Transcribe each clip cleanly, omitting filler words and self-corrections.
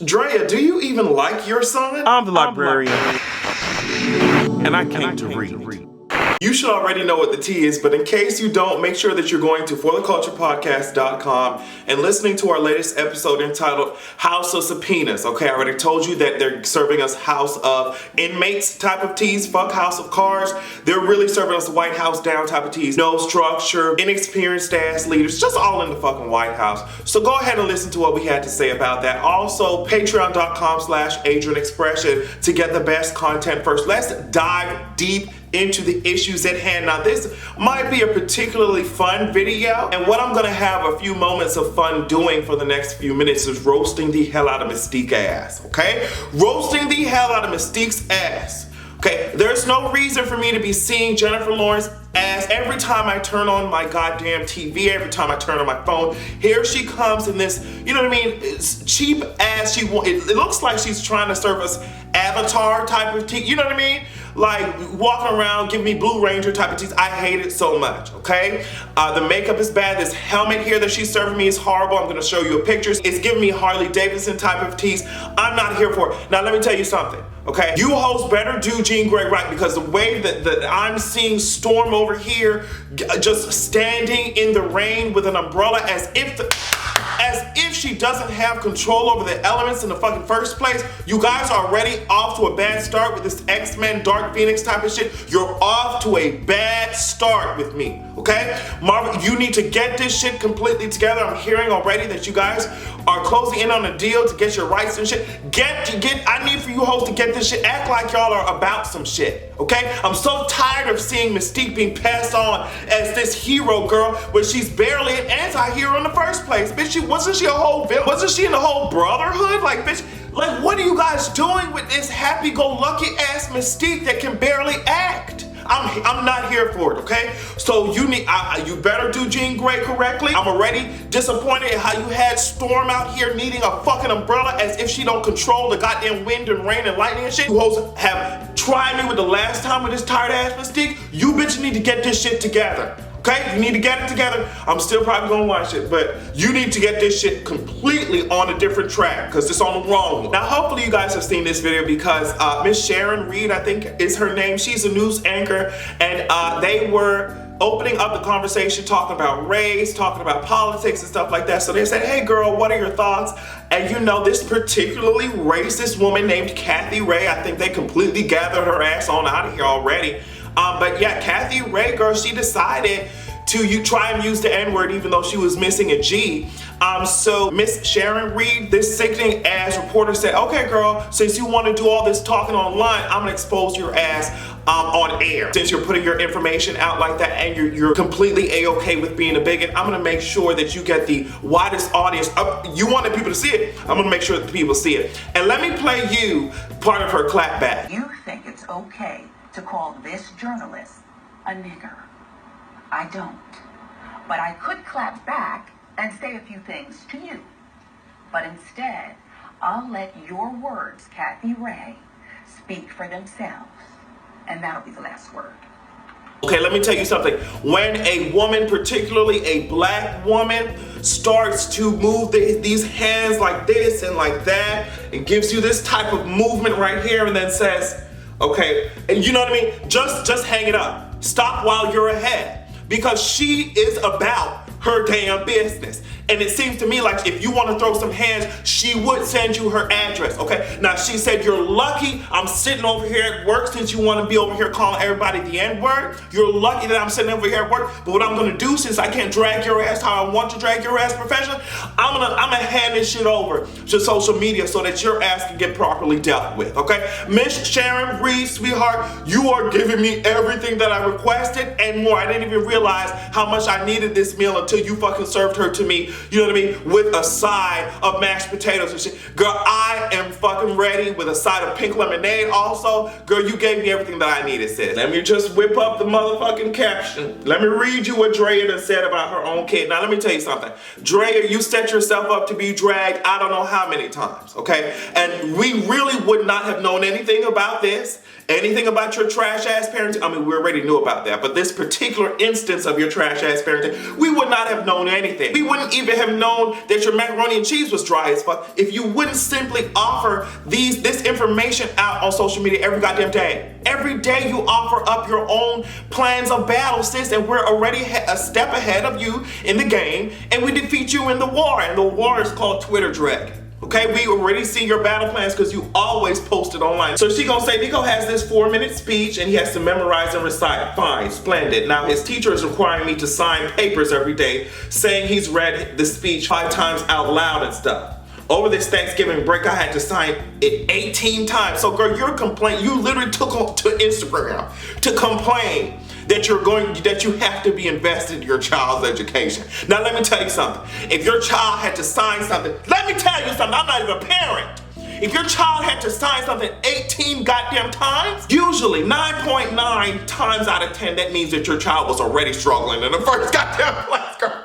Draya, do you even like your son? I'm the librarian, and I came to read. You should already know what the tea is, but in case you don't, make sure that you're going to fortheculturepodcast.com and listening to our latest episode entitled House of Subpoenas. Okay, I already told you that they're serving us House of Inmates type of teas, fuck House of Cards. They're really serving us White House down type of teas. No structure, inexperienced ass leaders, just all in the fucking White House. So go ahead and listen to what we had to say about that. Also, patreon.com/AdrianExpression to get the best content first. Let's dive deep into the issues at hand. Now, this might be a particularly fun video, and what I'm gonna have a few moments of fun doing for the next few minutes is roasting the hell out of Mystique ass, okay? Roasting the hell out of Mystique's ass, okay? There's no reason for me to be seeing Jennifer Lawrence ass every time I turn on my goddamn TV, every time I turn on my phone. Here she comes in this, you know what I mean? It's cheap ass. It looks like she's trying to serve us Avatar type of tea, you know what I mean? Like walking around, giving me Blue Ranger type of teas. I hate it so much, okay? The makeup is bad. This helmet here that she's serving me is horrible. I'm gonna show you a picture. It's giving me Harley Davidson type of teas. I'm not here for it. Now let me tell you something, okay? You hosts better do Jean Grey right, because the way that I'm seeing Storm over here just standing in the rain with an umbrella as if she doesn't have control over the elements in the fucking first place. You guys are already off to a bad start with this X-Men Dark Phoenix type of shit. You're off to a bad start with me, okay? Marvel, you need to get this shit completely together. I'm hearing already that you guys are closing in on a deal to get your rights and shit. I need for you hosts to get this shit. Act like y'all are about some shit, okay? I'm so tired of seeing Mystique being passed on as this hero girl when she's barely an anti-hero in the first place. Bitch, wasn't she a whole villain? Wasn't she in the whole Brotherhood? Like, bitch, like, what are you guys doing with this happy-go-lucky ass Mystique that can barely act? I'm not here for it, okay? So you better do Jean Grey correctly. I'm already disappointed at how you had Storm out here needing a fucking umbrella as if she don't control the goddamn wind and rain and lightning and shit. You hoes have tried me with the last time with this tired ass Mystique. You bitches need to get this shit together. Okay, you need to get it together. I'm still probably gonna watch it, but you need to get this shit completely on a different track because it's on the wrong one. Now, hopefully you guys have seen this video because Miss Sharon Reed, I think is her name. She's a news anchor, and they were opening up the conversation, talking about race, talking about politics and stuff like that. So they said, hey girl, what are your thoughts? And you know, this particularly racist woman named Kathy Ray, I think they completely gathered her ass on out of here already. But yeah, Kathy Ray, girl, she decided to try and use the N-word even though she was missing a G. So Miss Sharon Reed, this sickening ass reporter, said, okay girl, since you want to do all this talking online, I'm gonna expose your ass on air. Since you're putting your information out like that and you're completely A-okay with being a bigot, I'm gonna make sure that you get the widest audience. You wanted people to see it, I'm gonna make sure that the people see it. And let me play you part of her clapback. You think it's okay to call this journalist a nigger? I don't. But I could clap back and say a few things to you. But instead, I'll let your words, Kathy Ray, speak for themselves. And that'll be the last word. Okay, let me tell you something. When a woman, particularly a black woman, starts to move these hands like this and like that, and gives you this type of movement right here and then says, okay, and you know what I mean? Just hang it up. Stop while you're ahead. Because she is about her damn business. And it seems to me like if you want to throw some hands, she would send you her address, okay? Now, she said, you're lucky I'm sitting over here at work since you want to be over here calling everybody the N-word. You're lucky that I'm sitting over here at work. But what I'm going to do, since I can't drag your ass how I want to drag your ass professionally, I'm gonna hand this shit over to social media so that your ass can get properly dealt with, okay? Miss Sharon Reed, sweetheart, you are giving me everything that I requested and more. I didn't even realize how much I needed this meal until you fucking served her to me. You know what I mean? With a side of mashed potatoes and shit. Girl, I am fucking ready with a side of pink lemonade also. Girl, you gave me everything that I needed, sis. Let me just whip up the motherfucking caption. Let me read you what Draya done said about her own kid. Now, let me tell you something. Draya, you set yourself up to be dragged I don't know how many times, okay? And we really would not have known anything about this. Anything about your trash ass parenting, I mean, we already knew about that, but this particular instance of your trash ass parenting, we would not have known anything. We wouldn't even even have known that your macaroni and cheese was dry as fuck if you wouldn't simply offer this information out on social media every goddamn day. Every day you offer up your own plans of battle, sis, and we're already a step ahead of you in the game, and we defeat you in the war, and the war is called Twitter Drag. Okay, we already see your battle plans because you always post it online. So she gonna say, Nico has this 4-minute speech and he has to memorize and recite. Fine, splendid. Now his teacher is requiring me to sign papers every day saying he's read the speech 5 times out loud and stuff. Over this Thanksgiving break, I had to sign it 18 times. So girl, you literally took to Instagram to complain that you have to be invested in your child's education. Now let me tell you something. If your child had to sign something, let me tell you something, I'm not even a parent. If your child had to sign something 18 goddamn times, usually 9.9 times out of 10, that means that your child was already struggling in the first goddamn place, girl.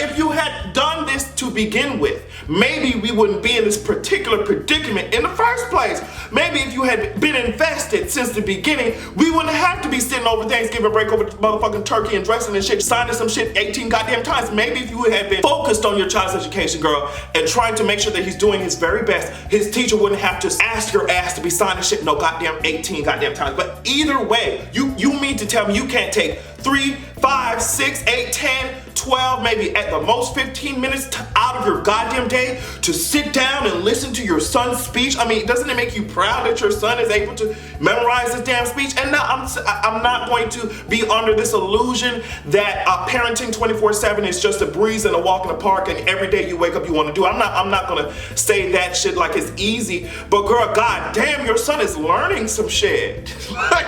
If you had done this to begin with, maybe we wouldn't be in this particular predicament in the first place. Maybe if you had been invested since the beginning, we wouldn't have to be sitting over Thanksgiving break over motherfucking turkey and dressing and shit, signing some shit 18 goddamn times. Maybe if you had been focused on your child's education, girl, and trying to make sure that he's doing his very best, his teacher wouldn't have to ask your ass to be signing shit no goddamn 18 goddamn times. But either way, you mean to tell me you can't take 3, 5, 6, 8, 10, 12, maybe at the most 15 minutes out of your goddamn day to sit down and listen to your son's speech? I mean, doesn't it make you proud that your son is able to memorize this damn speech? And now I'm not going to be under this illusion that parenting 24/7 is just a breeze and a walk in the park and every day you wake up you want to do. I'm not gonna say that shit like it's easy, but girl, god damn, your son is learning some shit. Like,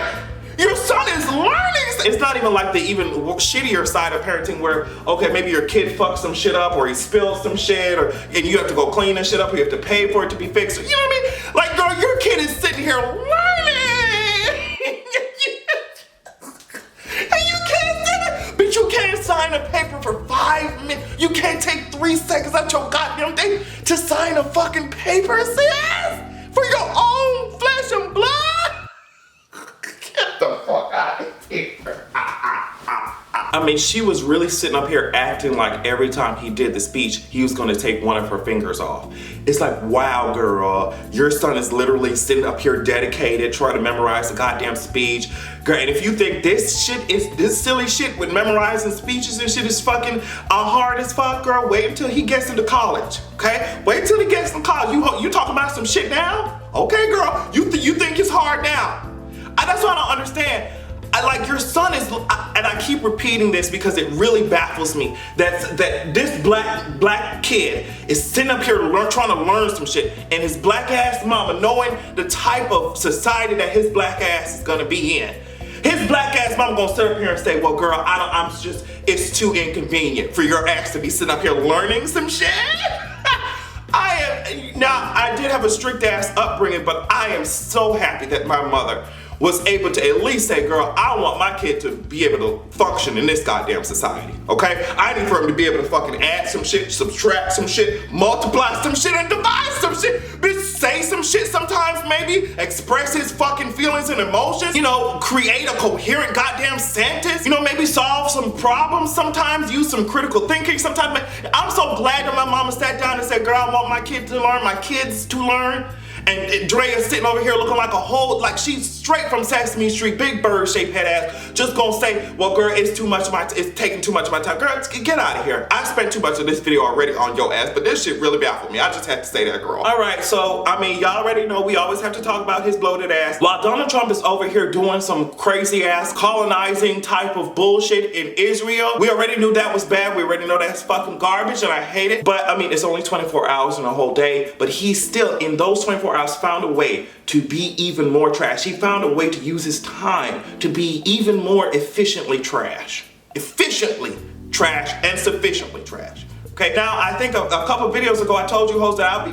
your son is learning. It's not even like the even shittier side of parenting where, okay, maybe your kid fucked some shit up or he spilled some shit and you have to go clean that shit up or you have to pay for it to be fixed. You know what I mean? Like, girl, your kid is sitting here learning. And you can't do it. But you can't sign a paper for 5 minutes. You can't take 3 seconds out your goddamn day to sign a fucking paper, sis, for your own flesh and blood. Get the fuck out of here. I mean, she was really sitting up here acting like every time he did the speech, he was gonna take one of her fingers off. It's like, wow, girl, your son is literally sitting up here dedicated, trying to memorize the goddamn speech. Girl, and if you think this silly shit with memorizing speeches and shit is fucking hard as fuck, girl, wait until he gets into college, okay? Wait till he gets into college. You talking about some shit now? Okay, girl, you think it's hard now. That's what I don't understand. Like, your son is, and I keep repeating this because it really baffles me that this black kid is sitting up here trying to learn some shit, and his black ass mama, knowing the type of society that his black ass is gonna be in, his black ass mama gonna sit up here and say, well, girl, it's too inconvenient for your ass to be sitting up here learning some shit. I did have a strict ass upbringing, but I am so happy that my mother was able to at least say, girl, I want my kid to be able to function in this goddamn society, okay? I need for him to be able to fucking add some shit, subtract some shit, multiply some shit, and divide some shit. Bitch, say some shit sometimes, maybe, express his fucking feelings and emotions, you know, create a coherent goddamn sentence, you know, maybe solve some problems sometimes, use some critical thinking sometimes. I'm so glad that my mama sat down and said, girl, I want my kids to learn. And Draya sitting over here looking like like she's straight from Sesame Street, big bird shaped head ass, just gonna say, well, girl, it's taking too much of my time. Girl, get out of here. I spent too much of this video already on your ass, but this shit really baffled me. I just had to say that, girl. All right, so, I mean, y'all already know we always have to talk about his bloated ass. While Donald Trump is over here doing some crazy ass colonizing type of bullshit in Israel, we already knew that was bad. We already know that's fucking garbage and I hate it. But, I mean, it's only 24 hours in a whole day, but he's still, in those 24 hours, found a way to be even more trash. He found a way to use his time to be even more efficiently trash. Efficiently trash and sufficiently trash. Okay, now I think a couple videos ago I told you hoes that I'll be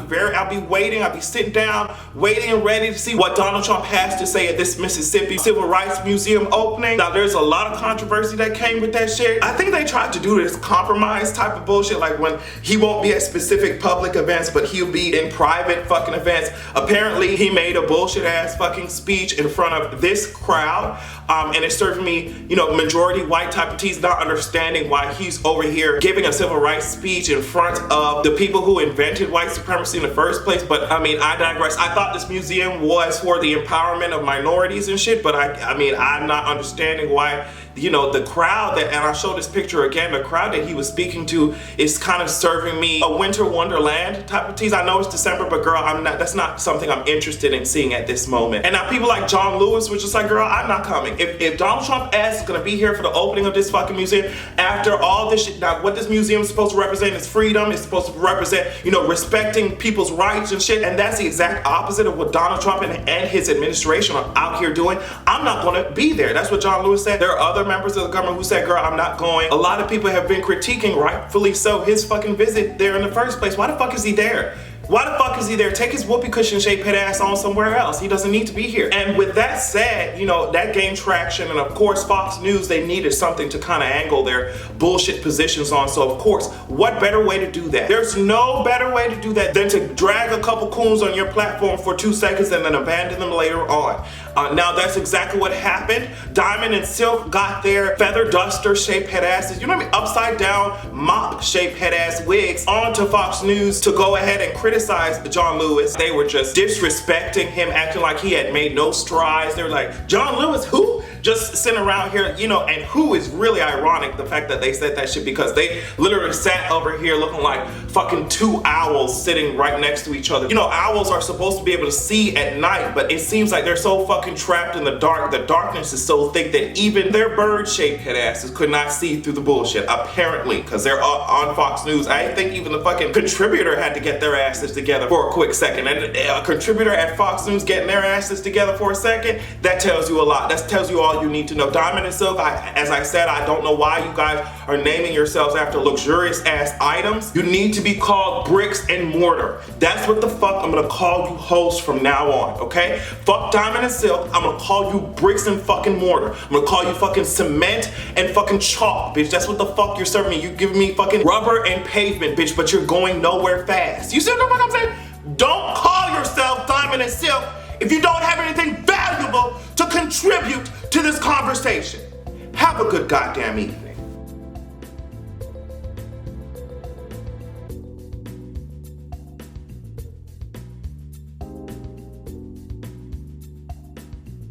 waiting, I'll be sitting down, waiting and ready to see what Donald Trump has to say at this Mississippi Civil Rights Museum opening. Now there's a lot of controversy that came with that shit. I think they tried to do this compromise type of bullshit, like when he won't be at specific public events, but he'll be in private fucking events. Apparently he made a bullshit ass fucking speech in front of this crowd, and it served me, you know, majority white type of teas, not understanding why he's over here giving a civil rights speech in front of the people who invented white supremacy in the first place. But I mean, I digress. I thought this museum was for the empowerment of minorities and shit, but I mean, I'm not understanding why, you know, the crowd that, and I'll show this picture again, the crowd that he was speaking to is kind of serving me a winter wonderland type of tease. I know it's December, but girl, that's not something I'm interested in seeing at this moment. And now people like John Lewis were just like, girl, I'm not coming. If Donald Trump ass is gonna be here for the opening of this fucking museum, after all this shit, now what this museum is supposed to represent is freedom. It's supposed to represent, you know, respecting people's rights and shit, and that's the exact opposite of what Donald Trump and his administration are out here doing. I'm not gonna be there. That's what John Lewis said. There are other members of the government who said, girl, I'm not going. A lot of people have been critiquing, rightfully so, his fucking visit there in the first place. Why the fuck is he there? Why the fuck is he there? Take his whoopee cushion shaped head ass on somewhere else. He doesn't need to be here. And with that said, you know, that gained traction, and of course Fox News, they needed something to kind of angle their bullshit positions on. So of course, what better way to do that? There's no better way to do that than to drag a couple coons on your platform for 2 seconds and then abandon them later on. Now that's exactly what happened. Diamond and Silk got their feather duster shaped head asses, you know what I mean, upside down mop shaped head ass wigs onto Fox News to go ahead and criticize John Lewis. They were just disrespecting him, acting like he had made no strides. They were like, John Lewis, who? Just sitting around here, you know, and who is really ironic, the fact that they said that shit, because they literally sat over here looking like fucking 2 owls sitting right next to each other. You know, owls are supposed to be able to see at night, but it seems like they're so fucking trapped in the dark. The darkness is so thick that even their bird-shaped head asses could not see through the bullshit, apparently, because they're on Fox News. I think even the fucking contributor had to get their asses together for a quick second. And a contributor at Fox News getting their asses together for a second, that tells you a lot. That tells you all you need to know. Diamond and Silk, as I said, I don't know why you guys are naming yourselves after luxurious ass items. You need to be called bricks and mortar. That's what the fuck I'm gonna call you hoes from now on, okay? Fuck Diamond and Silk, I'm gonna call you bricks and fucking mortar. I'm gonna call you fucking cement and fucking chalk, bitch. That's what the fuck you're serving me. You giving me fucking rubber and pavement, bitch, but you're going nowhere fast. You see what I'm saying? Don't call yourself Diamond and Silk if you don't have anything valuable to contribute to this conversation. Have a good goddamn evening.